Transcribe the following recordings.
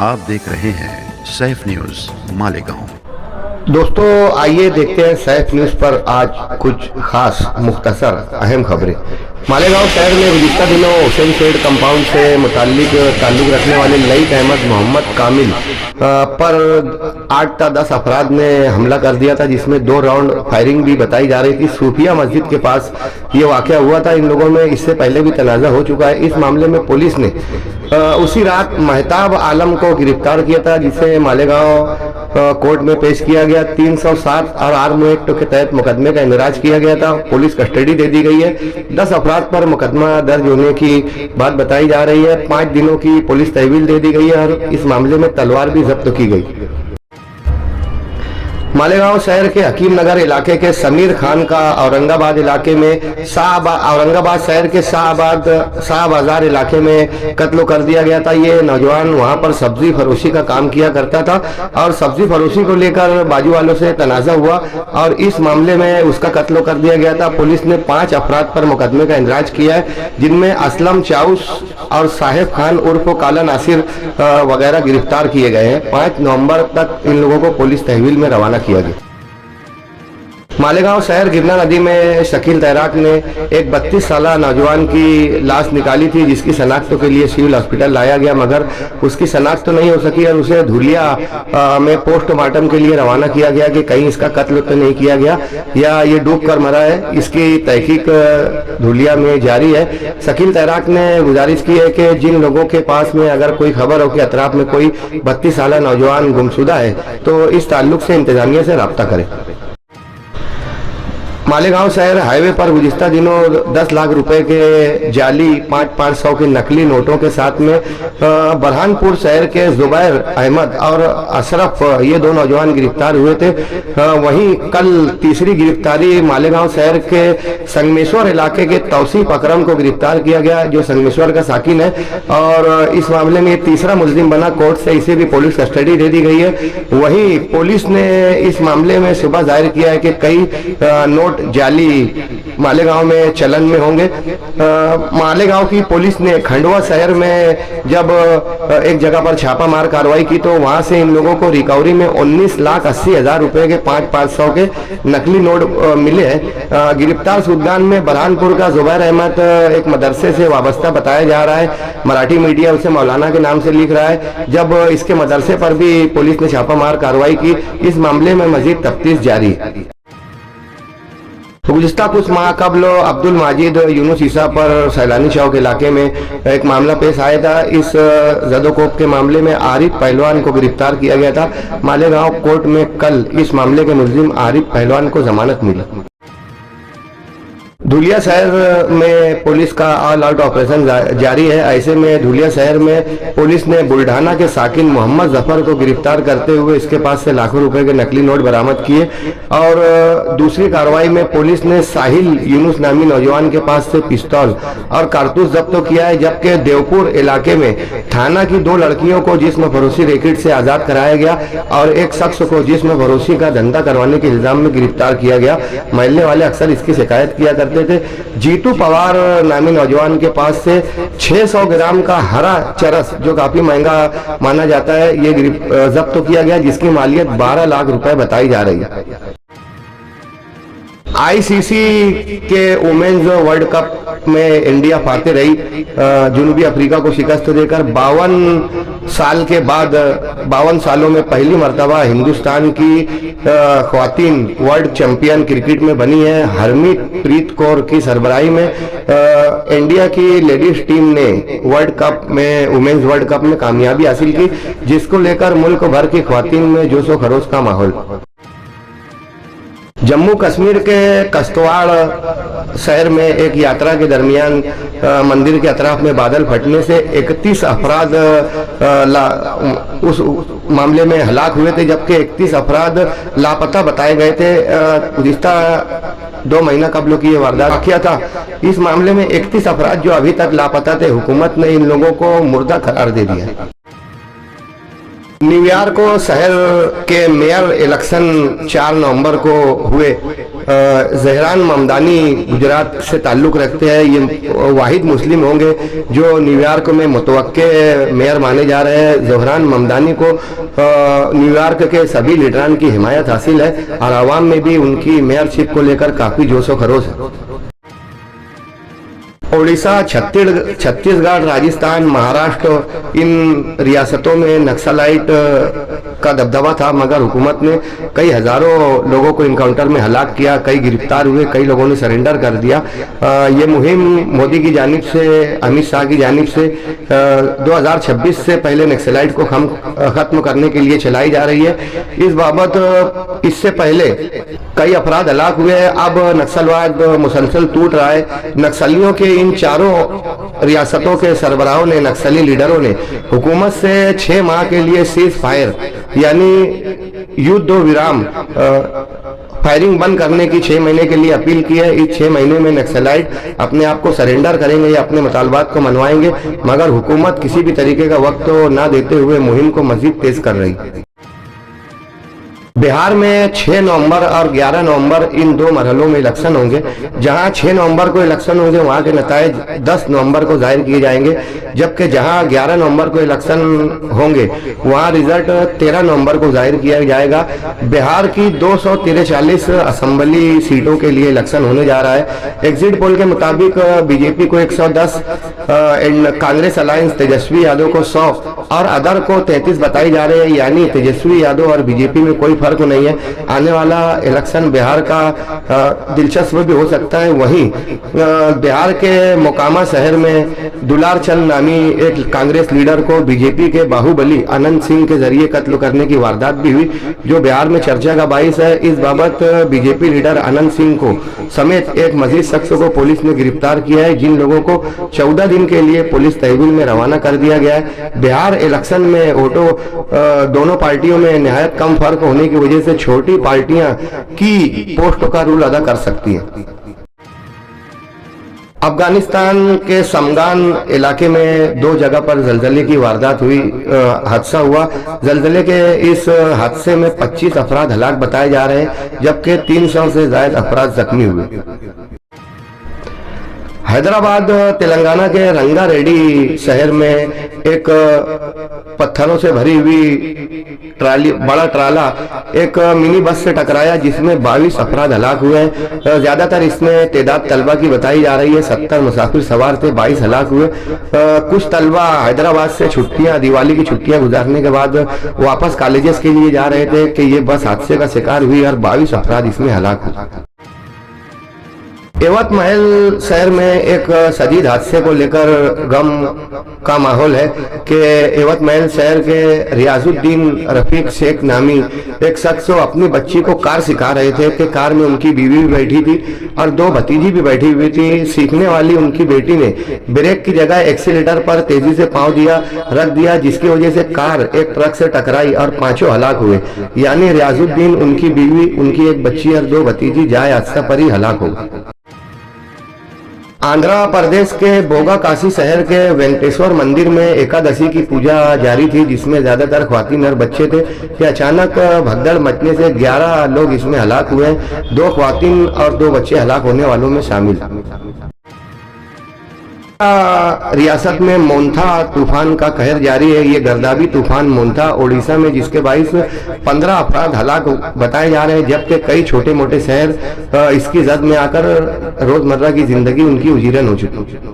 आप देख रहे हैं सैफ न्यूज मालेगांव। दोस्तों आइए देखते हैं सैफ न्यूज पर आज कुछ खास मुख्तसर अहम खबरें। मालेगांव शहर में गुज़िश्ता दिनों हुसैन शेड कंपाउंड से ताल्लुक रखने वाले लईक अहमद मोहम्मद कामिल पर 8 या 10 अफराद ने हमला कर दिया था, जिसमें 2 राउंड फायरिंग भी बताई जा रही थी। सूफिया मस्जिद के पास ये वाक़या हुआ था। इन लोगों में इससे पहले भी तनाज़ा हो चुका है। इस मामले में पुलिस ने उसी रात महताब आलम को गिरफ्तार किया था, जिसे मालेगांव कोर्ट में पेश किया गया। 307 और आर्म एक्ट के तहत मुकदमे का इंदराज किया गया था। पुलिस कस्टडी दे दी गई है। 10 अफराद पर मुकदमा दर्ज होने की बात बताई जा रही है। 5 दिनों की पुलिस तहवील दे दी गई है और इस मामले में तलवार भी जब्त की गई। मालेगांव शहर के हकीम नगर इलाके के समीर खान का औरंगाबाद इलाके में औरंगाबाद शहर के शाह बाजार इलाके में कत्ल कर दिया गया था। ये नौजवान वहां पर सब्जी फरोशी का काम किया करता था और सब्जी फरोशी को लेकर बाजू वालों से तनाजा हुआ और इस मामले में उसका कत्ल कर दिया गया था। पुलिस ने 5 अफराद पर मुकदमे का इंदराज किया है, जिनमें असलम चाउस और साहेब खान उर्फ काला नासिर वगैरह गिरफ्तार किए गए हैं। 5 नवंबर तक इन लोगों को पुलिस तहवील में रवाना किया गया। मालेगांव शहर गिरना नदी में शकील तैराक ने एक 32 साल नौजवान की लाश निकाली थी, जिसकी शनाख्त के लिए सिविल हॉस्पिटल लाया गया, मगर उसकी शनाख्त नहीं हो सकी और उसे धुलिया में पोस्टमार्टम के लिए रवाना किया गया कि कहीं इसका कत्ल तो नहीं किया गया या ये डूब कर मरा है। इसकी तहकीक धुलिया में जारी है। शकील तैराक ने गुजारिश की है कि जिन लोगों के पास में अगर कोई खबर हो कि अतराफ में कोई 32 साल नौजवान गुमशुदा है तो इस ताल्लुक से इंतजामिया से रब्ता करें। मालेगांव शहर हाईवे पर गुज़िश्ता दिनों 10 लाख रुपए के जाली 500 के नकली नोटों के साथ में बरहानपुर शहर के जुबैर अहमद और अशरफ ये 2 नौजवान गिरफ्तार हुए थे। वहीं कल तीसरी गिरफ्तारी मालेगांव शहर के संगमेश्वर इलाके के तौसीफ अकरम को गिरफ्तार किया गया, जो संगमेश्वर का साकिन है और इस मामले में तीसरा मुल्जिम बना। कोर्ट से इसे भी पुलिस कस्टडी दे दी गई है। वहीं पुलिस ने इस मामले में सुबह जाहिर किया है कि कई नोट जाली मालेगांव में चलन में होंगे। मालेगांव की पुलिस ने खंडवा शहर में जब एक जगह पर छापामार कार्रवाई की तो वहां से इन लोगों को रिकवरी में 19,80,000 रुपए के 500 के नकली नोट मिले हैं। गिरफ्तार सुल्तान में बरहानपुर का जुबैर अहमद एक मदरसे से वाबस्ता बताया जा रहा है। मराठी मीडिया उसे मौलाना के नाम से लिख रहा है। जब इसके मदरसे पर भी पुलिस ने छापामार कार्रवाई की। इस मामले में मजीद तफ्तीश जारी है। गुज़िश्ता कुछ माह कबल अब्दुल माजिद यूनुस ईसा पर सैलानी चौक इलाके में एक मामला पेश आया था। इस जदोकोप के मामले में आरिफ पहलवान को गिरफ्तार किया गया था। मालेगांव कोर्ट में कल इस मामले के मुल्जिम आरिफ पहलवान को जमानत मिली। धुलिया शहर में पुलिस का ऑल आउट ऑपरेशन जारी है। ऐसे में धुलिया शहर में पुलिस ने बुल्ढाना के साकिन मोहम्मद जफर को गिरफ्तार करते हुए इसके पास से लाखों रुपए के नकली नोट बरामद किए और दूसरी कार्रवाई में पुलिस ने साहिल यूनुस नामी नौजवान के पास से पिस्तौल और कारतूस जब्त किया है। जबकि देवपुर इलाके में थाना की 2 लड़कियों को जिस्म फरोशी रैकेट से आजाद कराया गया और एक शख्स को जिस्म फरोशी का धंधा करवाने के इल्जाम में गिरफ्तार किया गया। मोहल्ले वाले अक्सर इसकी शिकायत किया करते थे। जीतू पवार नामी नौजवान के पास से 600 ग्राम का हरा चरस, जो काफी महंगा माना जाता है, ये जब्त किया गया, जिसकी मालियत 12 लाख रुपए बताई जा रही है। आईसीसी के वुमेन्स वर्ल्ड कप में इंडिया फाते रही। जनूबी अफ्रीका को शिकस्त देकर 52 सालों में पहली मर्तबा हिंदुस्तान की ख्वातीन वर्ल्ड चैंपियन क्रिकेट में बनी है। हरमीत प्रीत कौर की सरबराही में इंडिया की लेडीज टीम ने वुमेन्स वर्ल्ड कप में कामयाबी हासिल की, जिसको लेकर मुल्क भर की ख्वातीन में जोशो खरोश का माहौल। जम्मू कश्मीर के कश्तवाड़ शहर में एक यात्रा के दरमियान मंदिर के अतराफ में बादल फटने से 31 अफराद उस मामले में हलाक हुए थे, जबकि 31 अफराद लापता बताए गए थे। गुज़िश्ता 2 महीना कबल की ये वारदात किया था। इस मामले में 31 अफराद जो अभी तक लापता थे, हुकूमत ने इन लोगों को मुर्दा करार दे दिया। न्यूयॉर्क शहर के मेयर इलेक्शन 4 नवंबर को हुए। जहरान ममदानी गुजरात से ताल्लुक़ रखते हैं। ये वाहिद मुस्लिम होंगे जो न्यूयॉर्क में मुतवक्के मेयर माने जा रहे हैं। जहरान ममदानी को न्यूयॉर्क के सभी लीडरान की हिमायत हासिल है और आवाम में भी उनकी मेयरशिप को लेकर काफ़ी जोश व खरोश है। उड़ीसा, छत्तीसगढ़, राजस्थान, महाराष्ट्र, इन रियासतों में नक्सलाइट का दबदबा था, मगर हुकूमत ने कई हजारों लोगों को इनकाउंटर में हलाक किया, कई गिरफ्तार हुए, कई लोगों ने सरेंडर कर दिया। ये मुहिम मोदी की जानिब से, अमित शाह की जानिब से 2026 से पहले नक्सलाइट को खत्म करने के लिए चलाई जा रही है। इस बाबत इससे पहले कई अफराद हलाक हुए। अब नक्सलवाद मुसलसल टूट रहा है। नक्सलियों के इन चारों रियासतों के सरबराहों ने, नक्सली लीडरों ने हुकूमत से 6 माह के लिए सीज फायर यानी युद्ध विराम, फायरिंग बंद करने की 6 महीने के लिए अपील की है। इस 6 महीने में नक्सलाइट अपने आप को सरेंडर करेंगे या अपने मुतालबात को मनवाएंगे, मगर हुकूमत किसी भी तरीके का वक्त ना देते हुए मुहिम को मजीद तेज कर रही है। बिहार में 6 नवंबर और 11 नवंबर इन 2 मरहलों में इलेक्शन होंगे। जहां 6 नवंबर को इलेक्शन होंगे वहां के नताइज 10 नवंबर को जाहिर किए जाएंगे, जबकि जहां 11 नवंबर को इलेक्शन होंगे वहां रिजल्ट 13 नवंबर को जाहिर किया जाएगा। बिहार की 243 असेंबली सीटों के लिए इलेक्शन होने जा रहा है। एग्जिट पोल के मुताबिक बीजेपी को 110, कांग्रेस अलायंस तेजस्वी यादव को 100 और अदर को 33 बताई जा रही है, यानी तेजस्वी यादव और बीजेपी में कोई फर्क नहीं है। आने वाला इलेक्शन बिहार का दिलचस्प भी हो सकता है। वहीं बिहार के मोकामा शहर में दुलार चंद नामी एक कांग्रेस लीडर को बीजेपी के बाहुबली अनंत सिंह के जरिए कत्ल करने की वारदात भी हुई, जो बिहार में चर्चा का बाइस है। इस बाबत बीजेपी लीडर अनंत सिंह को समेत एक मजीद शख्स को पुलिस ने गिरफ्तार किया है, जिन लोगों को 14 दिन के लिए पुलिस तहवील में रवाना कर दिया गया है। बिहार इलेक्शन में वोटों दोनों पार्टियों में निहायत कम फर्क होने की वजह से छोटी पार्टियां की पोस्टों का रूल अदा कर सकती हैं। अफगानिस्तान के समगान इलाके में 2 जगह पर जलजले की वारदात हुई, हादसा हुआ। जलजले के इस हादसे में 25 अफराद हलाक बताए जा रहे हैं, जबकि 300 से ज्यादा अफराद जख्मी हुए। हैदराबाद तेलंगाना के रंगारेड्डी शहर में एक पत्थरों से भरी हुई बड़ा ट्राला एक मिनी बस से टकराया, जिसमें 22 अफराद हलाक हुए हैं। ज्यादातर इसमें तादाद तलबा की बताई जा रही है। 70 मुसाफिर सवार थे, 22 हलाक हुए। कुछ तलबा हैदराबाद से छुट्टियां, दिवाली की छुट्टियां गुजारने के बाद वापस कॉलेजेस के लिए जा रहे थे कि ये बस हादसे का शिकार हुई और 22 अफराद इसमें हलाक हुए। एवत महल शहर में एक शदीद हादसे को लेकर गम का माहौल है कि एवत महल शहर के रियाजुद्दीन रफीक शेख नामी एक शख्स अपनी बच्ची को कार सिखा रहे थे कि कार में उनकी बीवी भी बैठी थी और 2 भतीजी भी बैठी हुई थी। सीखने वाली उनकी बेटी ने ब्रेक की जगह एक्सीलेटर पर तेजी से पांव रख दिया, जिसकी वजह से कार एक ट्रक से टकराई और 5 हलाक हुए, यानी रियाजुद्दीन, उनकी बीवी, उनकी एक बच्ची और 2 भतीजी जाए हादसा पर ही हलाक हो गए। आंध्र प्रदेश के बोगा काशी शहर के वेंकटेश्वर मंदिर में एकादशी की पूजा जारी थी, जिसमें ज्यादातर ख्वातीन और बच्चे थे कि अचानक भगदड़ मचने से 11 लोग इसमें हलाक हुए। 2 ख्वातीन और 2 बच्चे हलाक होने वालों में शामिल। रियासत में मोन्था तूफान का कहर जारी है। ये गर्दाबी तूफान मोन्था ओडिशा में, जिसके बाइस 15 अफराद हलाक बताए जा रहे हैं, जबकि कई छोटे मोटे शहर इसकी जद में आकर रोजमर्रा की जिंदगी उनकी उजीरन हो चुकी है।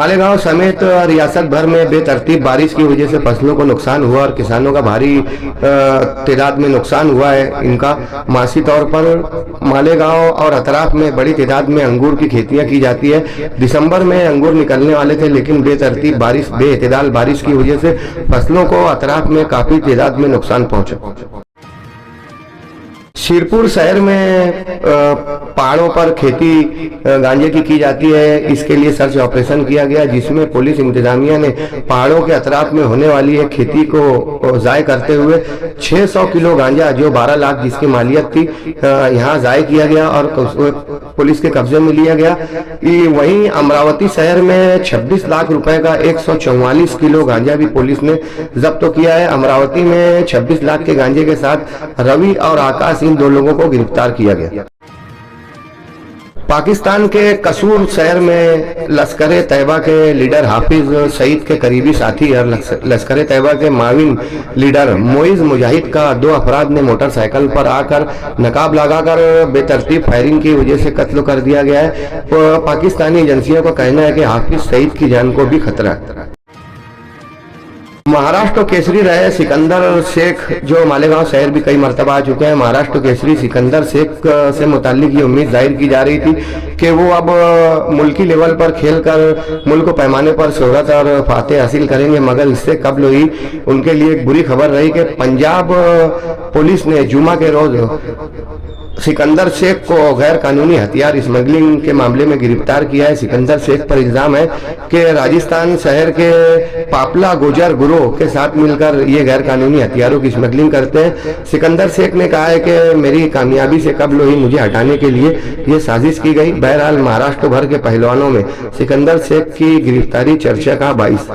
मालेगांव समेत रियासत भर में बेतरतीब बारिश की वजह से फसलों को नुकसान हुआ और किसानों का भारी तादाद में नुकसान हुआ है। इनका मासी तौर पर मालेगांव और अतराफ में बड़ी तादाद में अंगूर की खेतियां की जाती है। दिसंबर में अंगूर निकलने वाले थे, लेकिन बेतरतीब बारिश, बेइतदाल बारिश की वजह से फसलों को अतराफ में काफी तादाद में नुकसान पहुंचा। शिरपुर शहर में पहाड़ों पर खेती गांजे की जाती है। इसके लिए सर्च ऑपरेशन किया गया, जिसमें पुलिस इंतजामिया ने पहाड़ों के अतराफ में होने वाली एक खेती को ज़ाय करते हुए 600 किलो गांजा, जो 12 लाख जिसकी मालियत थी, यहाँ ज़ाय किया गया और पुलिस के कब्जे में लिया गया। वहीं अमरावती शहर में 26 लाख रुपए का 144 किलो गांजा भी पुलिस ने जब्त किया है। अमरावती में 26 लाख के गांजे के साथ रवि और आकाश, इन 2 लोगों को गिरफ्तार किया गया। पाकिस्तान के कसूर शहर में लश्कर तैयबा के लीडर हाफिज सईद के करीबी साथी और लश्कर तैयबा के माविन लीडर मोइज मुजाहिद का 2 अफराद ने मोटरसाइकिल पर आकर नकाब लगाकर बेतरतीब फायरिंग की वजह से कत्ल कर दिया गया है। पाकिस्तानी एजेंसियों का कहना है कि हाफिज सईद की जान को भी खतरा है। महाराष्ट्र केसरी रहे सिकंदर शेख, जो मालेगांव शहर भी कई मरतबा आ चुके हैं। महाराष्ट्र केसरी सिकंदर शेख से मुताल्लिक ये उम्मीद जाहिर की जा रही थी कि वो अब मुल्की लेवल पर खेलकर मुल्क पैमाने पर शोहरत और फातेह हासिल करेंगे, मगर इससे कबल ही उनके लिए एक बुरी खबर रही कि पंजाब पुलिस ने जुमा के रोज सिकंदर शेख को गैर कानूनी हथियार स्मगलिंग के मामले में गिरफ्तार किया है। सिकंदर शेख पर इल्जाम है कि राजस्थान शहर के पापला गुजर गिरोह के साथ मिलकर ये गैर कानूनी हथियारों की स्मगलिंग करते हैं। सिकंदर शेख ने कहा है कि मेरी कामयाबी से कबल ही मुझे हटाने के लिए ये साजिश की गई। बहरहाल महाराष्ट्र भर के पहलवानों में सिकंदर शेख की गिरफ्तारी चर्चा का बाइस।